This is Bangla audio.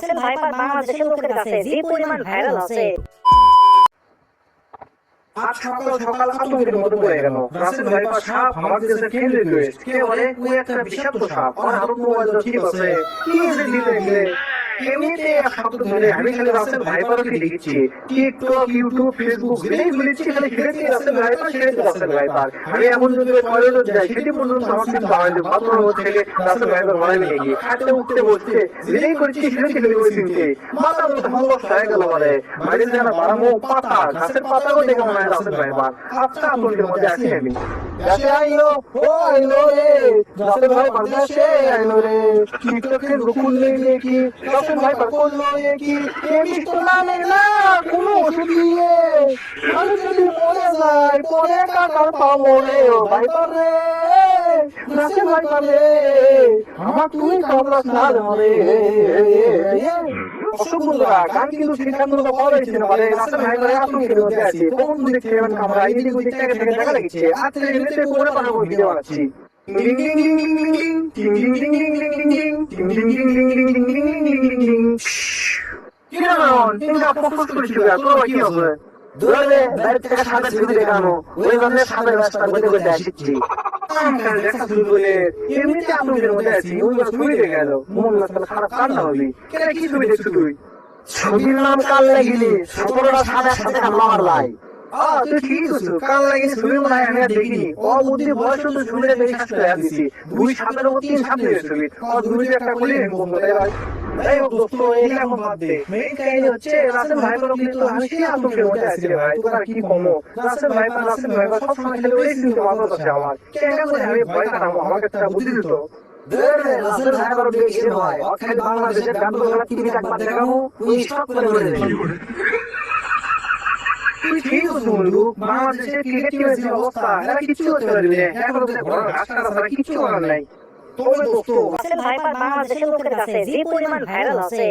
রাসেল ভাইপার বাংলাদেশের লোকের কাছে যে পরিমাণ ভাইরাল আছে, আজ সকাল সকাল আতঙ্কের মতো পড়ে গেল। রাসেল ভাইপার সাপ আমার কাছে ফেলে রিকোয়েস্ট কে বলে ওই একটা বিষাক্ত সাপ আমার হাত মোবাইল তো ঠিক আছে কি যে দিলে গেলে এমনিতে এক সপ্তাহ ধরে আমি খালি রাসেল ভাইপারকে দেখছি টিকটক ইউটিউব ফেসবুক ঘুরেই ঘুরেছি খালি সেটাতে রাসেল ভাইপার সেটাতে রাসেল ভাইপার আমি এমন যদি টয়লেটে যাই সেটি পর্যন্ত আমার কিন্তু বাড়াইলো বাথরুমের মধ্যে থেকে রাসেল ভাইপার বাড়াই নিয়ে গিয়ে খাটে উঠতে বসছে ঘুরেই করেছি সেটাতে খেলে ওই সিনকে মাথা মতো হামলা হয়ে গেল মানে বাইরে যেন বাড়ামো পাতা গাছের পাতাও দেখে মনে হয় রাসেল ভাইপার আচ্ছা আতঙ্কের মধ্যে আছি আমি দেশে আইলো ও আইলো রে রাসেল ভাইপার দেশে আইলো রে টিকটকে রুকুল নেই কি রাসেল ভাইপার করলো কি কেমিস্ট তো মানে না কোনো ওষুধ দিয়ে মানুষ যদি মরে যায় পরে কাটার পাবো রে ও ভাইপার রে রাসেল ভাইপার রে আমার তুই কামড়াস না রে অসুখ বন্ধুরা গান কিন্তু সিদ্ধান্ত পাওয়া যাচ্ছে না মানে রাসেল ভাইপারে আতঙ্কের মধ্যে আছি কোন দিকে খেয়ে কামড়া এদিকে ওদিকে থেকে থেকে দেখা লেগেছে আর থেকে এমনিতে করে পাঠাবো ভিডিও বানাচ্ছি এমনিতে আতঙ্কের মধ্যে আছি ছবি দেখে গেল মন খারাপ কান্না হবি কি ছবি দেখছো তুই ছবির নাম কাল লাগিনি 17টা সাদা সাথে কান্না মারলাই তুই ঠিক আছো কাল লাগিনি ছবি মনে হয় আমি আর দেখিনি অবুদ্ধি বয়স তো ছবিটা দেখে আসতে দিছি 2 সাতের মতো 3 সাত দিনের ছবি দুই একটা করলে বন্ধ তাই ভাই এই দোস্ত এই এখন বাদ দে মেইন কাহিনী হচ্ছে রাসেল ভাইপার কিন্তু আমি সেই আতঙ্কের মধ্যে আছি রে ভাই তোর আর কি কমো রাসেল ভাইপার সব সময় খেলে ওই সিনকে মাথা আছে আমার কেন করে আমি ভয় কাটাবো আমাকে একটা বুদ্ধি দিত রাসেল ভাইপার বেশি হয় অখাই বাংলাদেশের গান তো টিভি একবার দেখাবো ওই স্টপ করে বলে দেবে তুই ঠিক আছো বন্ধু বাংলাদেশের ক্রিকেট টিমের যে অবস্থা এরা কিচ্ছু করতে পারবি না এখন তো ঘোড়া ঘাস কাটা ছাড়া কিচ্ছু করার নাই তবে দোস্ত রাসেল ভাইপার বাংলাদেশের লোকের কাছে যে পরিমাণ ভাইরাল আছে।